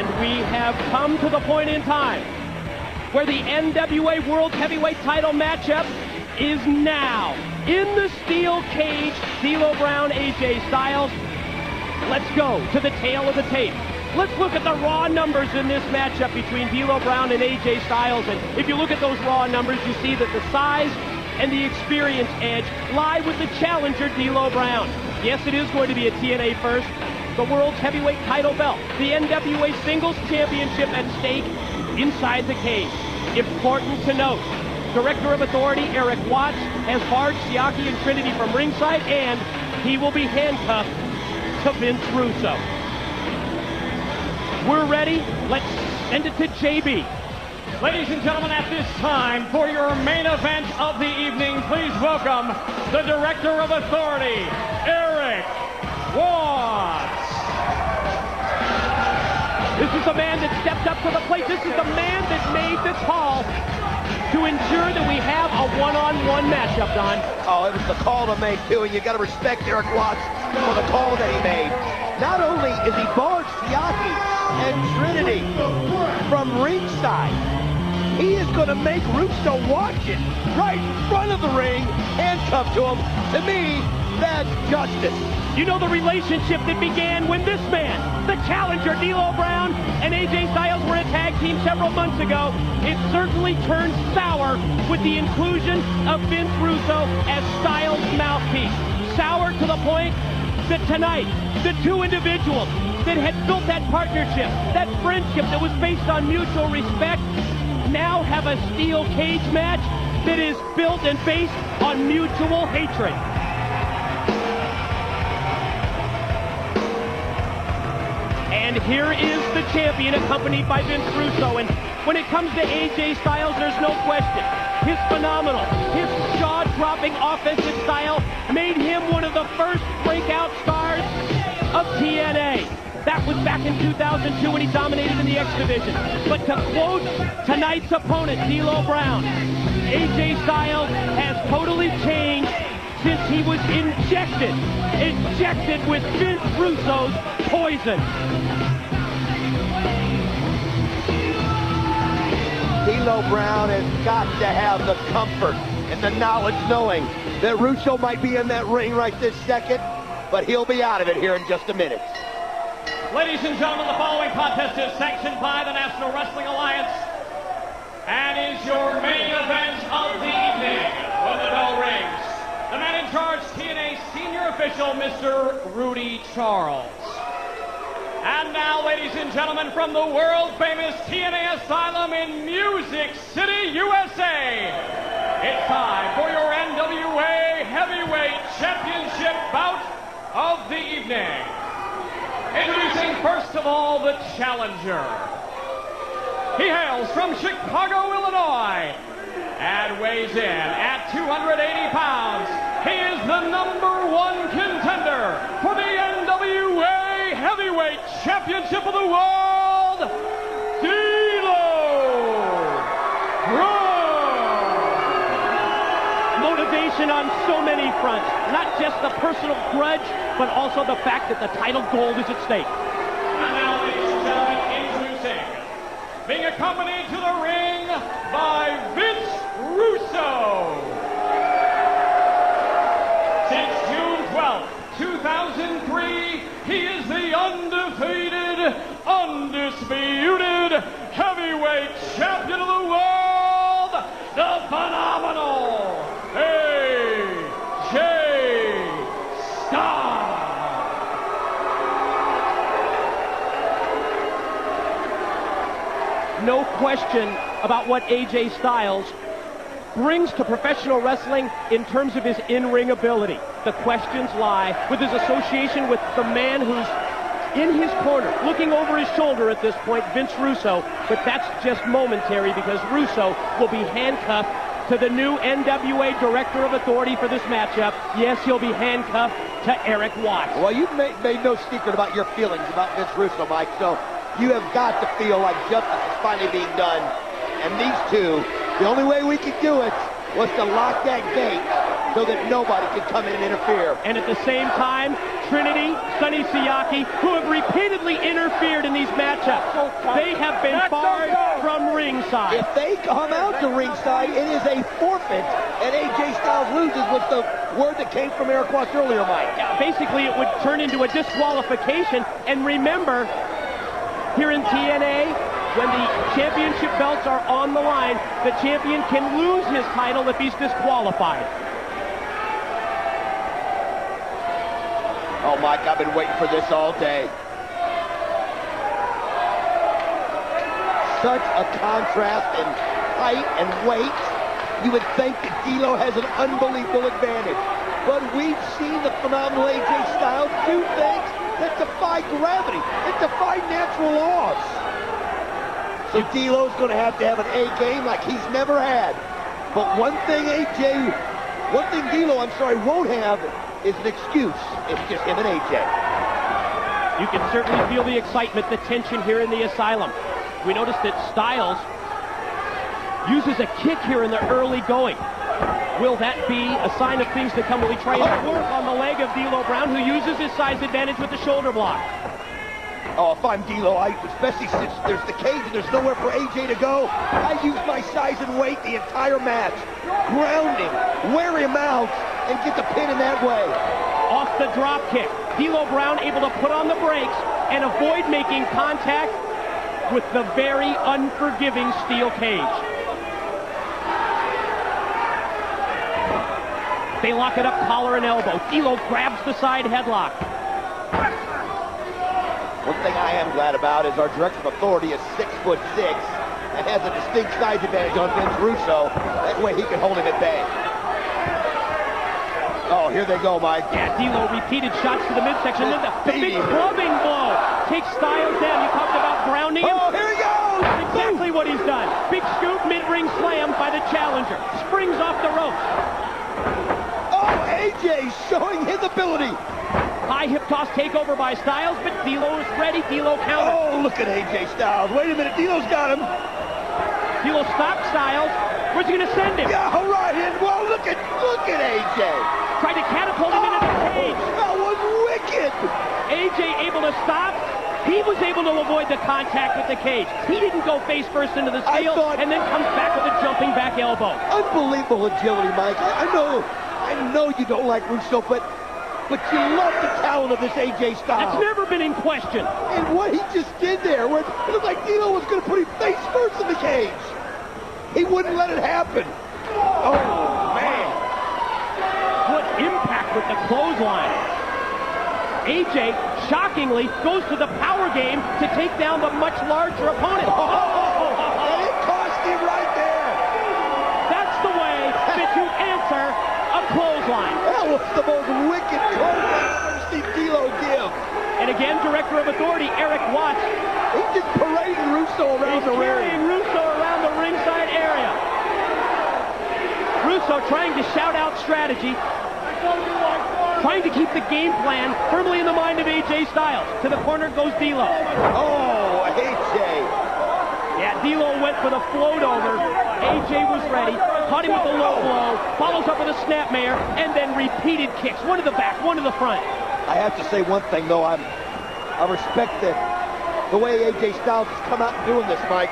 And we have come to the point in time where the NWA World Heavyweight title matchup is now. In the steel cage, D'Lo Brown, AJ Styles. Let's go to the tail of the tape. Let's look at the raw numbers in this matchup between D'Lo Brown and AJ Styles. And if you look at those raw numbers, you see that the size and the experience edge lie with the challenger, D'Lo Brown. Yes, it is going to be a TNA first. The World's Heavyweight title belt, the NWA Singles Championship at stake inside the cage. Important to note, Director of Authority Eric Watts has barred Siaki and Trinity from ringside, and he will be handcuffed to Vince Russo. We're ready. Let's send it to JB. Ladies and gentlemen, at this time, for your main event of the evening, please welcome the Director of Authority, Eric Watts. This is the man that stepped up to the plate. This is the man that made the call to ensure that we have a one-on-one matchup, Don. Oh, it was the call to make, too, and you got to respect Eric Watts for the call that he made. Not only is he barred Siaki and Trinity from ringside, he is going to make Russo watch it right in front of the ring, handcuffed to him. To me, that's justice. You know the relationship that began when this man, the challenger, D'Lo Brown, and AJ Styles were a tag team several months ago. It certainly turned sour with the inclusion of Vince Russo as Styles' mouthpiece. Sour to the point that tonight, the two individuals that had built that partnership, that friendship that was based on mutual respect, now have a steel cage match that is built and based on mutual hatred. And here is the champion accompanied by Vince Russo. And when it comes to AJ Styles, there's no question. His phenomenal, his jaw-dropping offensive style made him one of the first breakout stars of TNA. That was back in 2002 when he dominated in the X Division. But to quote tonight's opponent, D'Lo Brown, AJ Styles has totally changed since he was injected with Vince Russo's poison. D'Lo Brown has got to have the comfort and the knowledge knowing that Russo might be in that ring right this second, but he'll be out of it here in just a minute. Ladies and gentlemen, the following contest is sanctioned by the National Wrestling Alliance and is your main event of the evening. When the bell rings, the man in charge, TNA Senior Official, Mr. Rudy Charles. And now, ladies and gentlemen, from the world-famous TNA Asylum in Music City, USA, it's time for your NWA Heavyweight Championship bout of the evening. Introducing first of all the challenger. He hails from Chicago, Illinois, and weighs in at 280 pounds. He is the #1 contender for the NWA Heavyweight Championship of the World, D'Lo Brown. Motivation on so many fronts. Not just the personal grudge, but also the fact that the title gold is at stake. And now, ladies and gentlemen, introducing, being accompanied to the ring by Vince Russo. Since June 12th, 2003, he is the undefeated, undisputed heavyweight champion of the world, the phenomenal AJ Styles. No question about what AJ Styles brings to professional wrestling in terms of his in-ring ability. The questions lie with his association with the man who's in his corner, looking over his shoulder at this point, Vince Russo, but that's just momentary because Russo will be handcuffed to the new NWA Director of Authority for this matchup. Yes, he'll be handcuffed to Eric Watts. Well, you've made no secret about your feelings about Vince Russo, Mike, so you have got to feel like justice is finally being done. And these two, the only way we could do it was to lock that gate so that nobody could come in and interfere. And at the same time, Trinity, Sonny Siaki, who have repeatedly interfered in these these matchups. They have been barred from ringside. If they come out to ringside, it is a forfeit, and AJ Styles loses, was the word that came from Eric Watts earlier, Mike. Yeah, basically, it would turn into a disqualification. And remember, here in TNA, when the championship belts are on the line, the champion can lose his title if he's disqualified. Oh, Mike, I've been waiting for this all day. Such a contrast in height and weight. You would think that D'Lo has an unbelievable advantage. But we've seen the phenomenal AJ Styles do things that defy gravity, that defy natural laws. So D'Lo's going to have an A game like he's never had. But one thing D'Lo, won't have is an excuse. It's just him and AJ. You can certainly feel the excitement, the tension here in the Asylum. We noticed that Styles uses a kick here in the early going. Will that be a sign of things to come? Will he try and work on the leg of D'Lo Brown, who uses his size advantage with the shoulder block? Oh, if I'm D'Lo, especially since there's the cage and there's nowhere for AJ to go, I use my size and weight the entire match. Grounding, wear him out, and get the pin in that way. Off the drop kick. D'Lo Brown able to put on the brakes and avoid making contact with the very unforgiving steel cage. They lock it up, collar and elbow. D'Lo grabs the side headlock. One thing I am glad about is our director of authority is 6'6" and has a distinct size advantage on Vince Russo. That way he can hold him at bay. Oh, here they go, Mike. Yeah, D'Lo repeated shots to the midsection. Then the big clubbing blow takes Styles down. You talked about grounding him. Oh, here he goes! That's exactly what he's done. Big scoop, mid-ring slam by the challenger. Springs off the ropes. Oh, AJ showing his ability. High hip toss takeover by Styles, but D'Lo is ready. D'Lo counter. Oh, look at AJ Styles. Wait a minute, D'Lo's got him. D'Lo stops Styles. Where's he going to send him? Yeah, all right. And well, look at AJ. Tried to catapult him into the cage. That was wicked. AJ able to stop. He was able to avoid the contact with the cage. He didn't go face first into the steel and then comes back with a jumping back elbow. Unbelievable agility, Mike. I know you don't like Russo, but you love the talent of this AJ Styles. That's never been in question. And what he just did there, where it looked like D'Lo was going to put him face first in the cage. He wouldn't let it happen. Oh, man. What impact with the clothesline. AJ, shockingly, goes to the power game to take down the much larger opponent. And it cost him right there. That's the way that you answer a clothesline. That was the most wicked clothesline I've ever seen D'Lo give. And again, director of authority, Eric Watts. He's just parading Russo around the ring. Carrying Russo around the ringside area. Russo trying to shout out strategy. Trying to keep the game plan firmly in the mind of AJ Styles. To the corner goes D'Lo. Oh, AJ. Yeah, D'Lo went for the float over. AJ was ready. Caught him with a low blow. Follows up with a snapmare. And then repeated kicks. One to the back, one to the front. I have to say one thing, though. I respect the way AJ Styles has come out and doing this, Mike.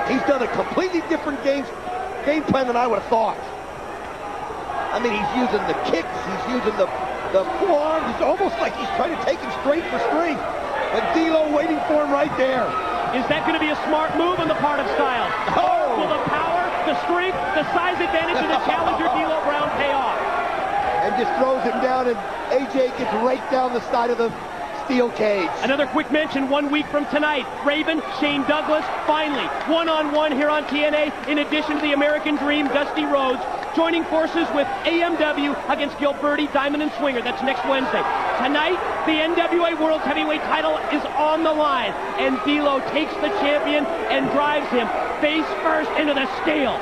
He's done a completely different game plan than I would have thought. I mean, he's using the kicks, he's using the forearms. It's almost like he's trying to take him straight for straight. And D'Lo waiting for him right there. Is that going to be a smart move on the part of Styles? Oh! Will the power, the strength, the size advantage of the challenger D'Lo Brown pay off? And just throws him down, and AJ gets right down the side of the steel cage. Another quick mention, 1 week from tonight, Raven, Shane Douglas, finally, one-on-one here on TNA, in addition to the American Dream, Dusty Rhodes, joining forces with AMW against Gilberti, Diamond and Swinger. That's next Wednesday. Tonight, the NWA World Heavyweight title is on the line, and D'Lo takes the champion and drives him face first into the scale.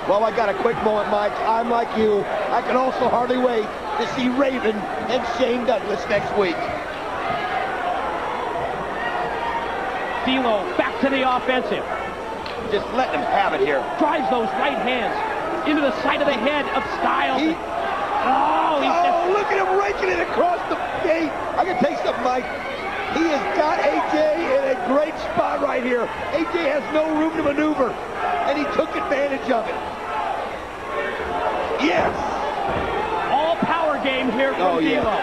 Well, I got a quick moment, Mike. I'm like you. I can also hardly wait to see Raven and Shane Douglas next week. D'Lo back to the offensive. Just letting him have it here. Drives those right hands into the side of the head of Styles. Look at him raking it across the gate. I can tell you something, Mike. He has got AJ in a great spot right here. AJ has no room to maneuver, and he took advantage of it. Yes. All power game here from D'Lo.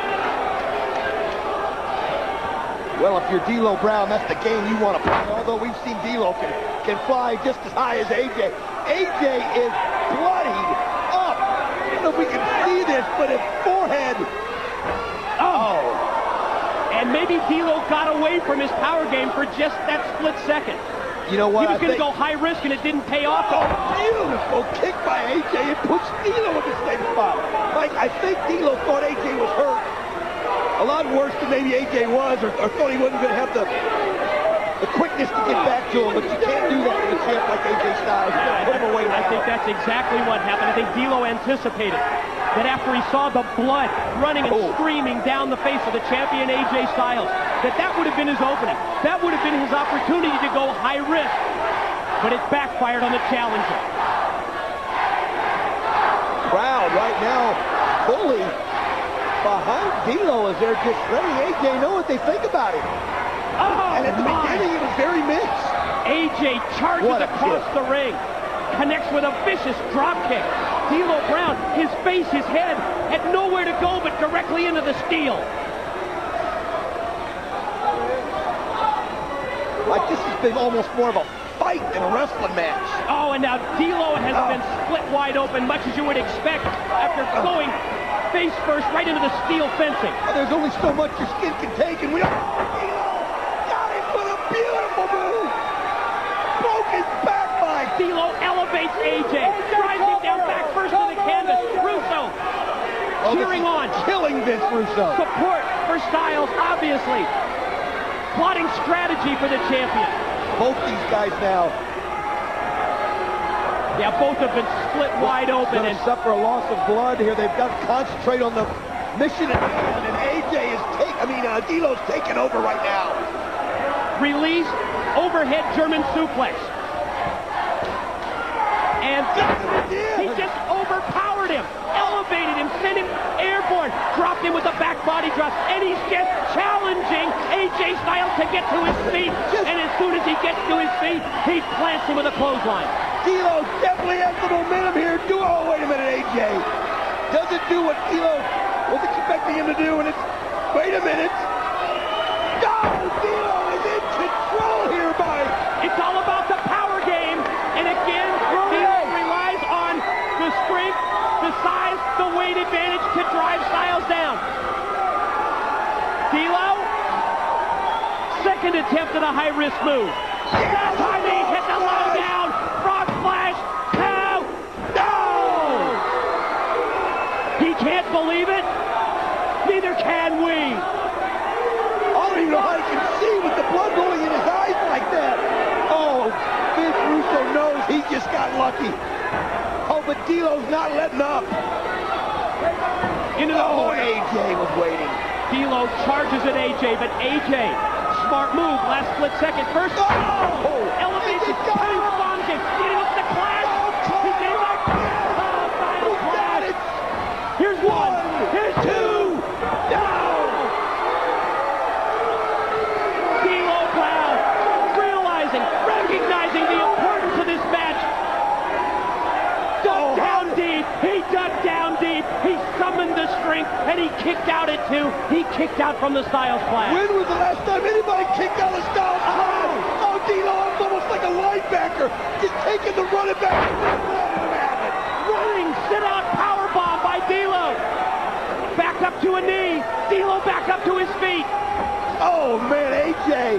Well, if you're D'Lo Brown, that's the game you want to play. Although we've seen D'Lo can fly just as high as AJ. AJ is bloodied up. I don't know if we can see this, but his forehead. Oh. And maybe D'Lo got away from his power game for just that split second. You know what? He was going to go high risk, and it didn't pay off. Oh, beautiful kick by AJ. It puts D'Lo in the same spot. Mike, I think D'Lo thought AJ was hurt. A lot worse than maybe AJ was, or thought he wasn't going to have the quickness to get back to him, but you can't do that with a champ like AJ Styles. You gotta put him away now. I think that's exactly what happened. I think D'Lo anticipated that after he saw the blood running and streaming down the face of the champion AJ Styles, that would have been his opening. That would have been his opportunity to go high risk, but it backfired on the challenger. Crowd right now fully behind D'Lo as they're just letting AJ know what they think about him. Oh, and at the beginning, it was very mixed. AJ charges across the ring, connects with a vicious drop kick. D'Lo Brown, his face, his head, had nowhere to go but directly into the steel. Like this has been almost more of a fight than a wrestling match. Oh, and now D'Lo has been split wide open, much as you would expect after going face first right into the steel fencing. Oh, there's only so much your skin can take, and we don't. Got him with a beautiful move. Broke his back, Mike. D'Lo elevates AJ, drives him down back first to the canvas. Russo cheering on. Killing Vince Russo. Support for Styles, obviously. Plotting strategy for the champion. Both these guys now. Yeah, both have been split wide open and suffer a loss of blood here. They've got to concentrate on the mission at hand, and AJ is D'Lo's taking over right now. Release, overhead German suplex. And he just overpowered him, elevated him, sent him airborne, dropped him with a back body drop, and he's just challenging AJ Styles to get to his feet. And as soon as he gets to his feet, he plants him with a clothesline. D'Lo definitely has the momentum here. Oh, wait a minute, AJ doesn't do what D'Lo was expecting him to do, and it's, wait a minute. Oh, D'Lo is in control here, Mike. It's all about the power game, and again, D'Lo relies on the strength, the size, the weight advantage to drive Styles down. D'Lo, second attempt at a high-risk move. That time he hit the low down, frog splash, pow, no! He can't believe it, neither can we. I don't even know how he can see with the blood rolling in his eyes like that. Oh, Vince Russo knows he just got lucky. Oh, but D'Lo's not letting up. Into the corner. AJ was waiting. D'Lo charges at AJ, but AJ, smart move, last split second. First, elevates his power bombs him. Getting up the clash. He gave up. Final clash. Here's one. Here's two. No! D'Lo Brown, recognizing the importance of this match. Dug down deep. He dug down deep. He summoned the strength, and he kicked out at two. He kicked out from the Styles Clash. When was the last time anybody kicked out of Styles Clash? Oh, D'Lo, it's almost like a linebacker, just taking the running back. Running sit-out powerbomb by D'Lo. Back up to a knee. D'Lo back up to his feet. Oh, man, AJ.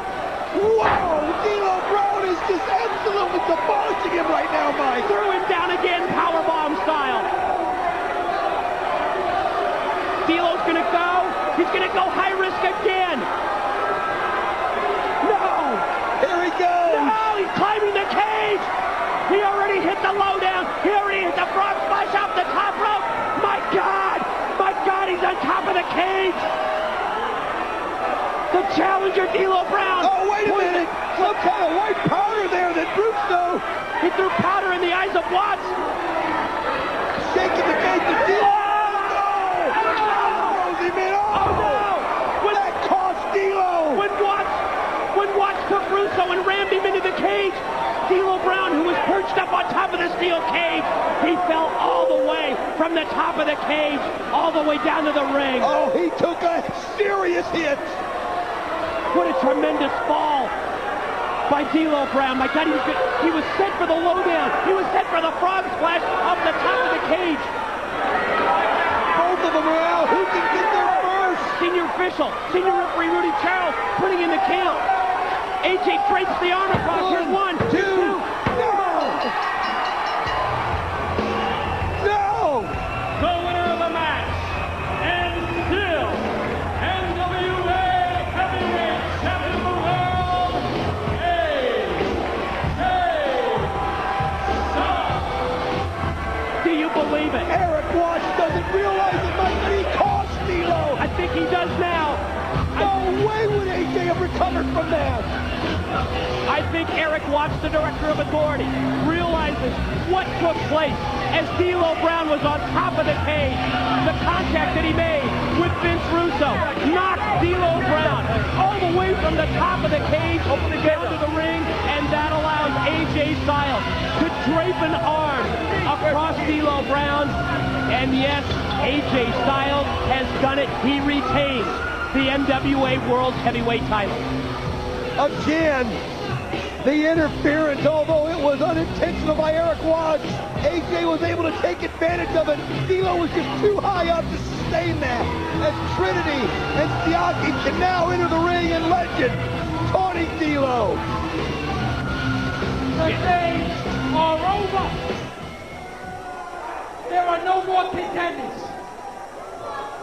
Whoa, D'Lo Brown is just absolutely demolishing him right now, Mike. Threw him down again, powerbomb style. D'Lo's gonna go. He's gonna go high risk again. No. Here he goes. No, he's climbing the cage. He already hit the lowdown. He already hit the frog splash off the top rope. My God, he's on top of the cage. The challenger, D'Lo Brown. Oh, wait a minute. Some kind of white powder there that Russo. He threw powder in the eyes of Watts. Shaking the cage of D'Lo. Oh, no! That cost D'Lo. When Watts took him into the cage. D'Lo Brown, who was perched up on top of the steel cage, he fell all the way from the top of the cage, all the way down to the ring. Oh, he took a serious hit. What a tremendous fall by D'Lo Brown. My God, he was set for the lowdown. He was set for the frog splash off the top of the cage. Both of them are out. Who can get there first? Senior official, senior referee Rudy Charles putting in the count. AJ drapes the arm across. Here's one, two. No! The winner of the match, and still NWA Heavyweight Champion of the World, AJ Styles. Do you believe it? Eric Watts doesn't realize it might be cost D'Lo. I think he does now. No way would AJ have recovered from that. I think Eric Watts, the director of authority, realizes what took place as D'Lo Brown was on top of the cage. The contact that he made with Vince Russo knocked D'Lo Brown all the way from the top of the cage down to the ring, and that allows AJ Styles to drape an arm across D'Lo Brown. And yes, AJ Styles has done it. He retains the NWA World Heavyweight title. Again, the interference, although it was unintentional by Eric Watts, AJ was able to take advantage of it. D'Lo was just too high up to sustain that. As Trinity and Siaki can now enter the ring in legend, taunting D'Lo. The days are over. There are no more contenders.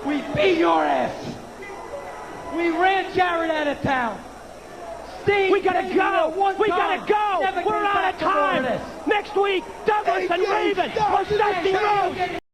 We beat your ass. We ran Jarrett out of town. Steve, We gotta go! We gotta go! Never We're came out back of from all time! this. Next week, Douglas and AJ Raven Styles for is Dusty champion. Rhodes!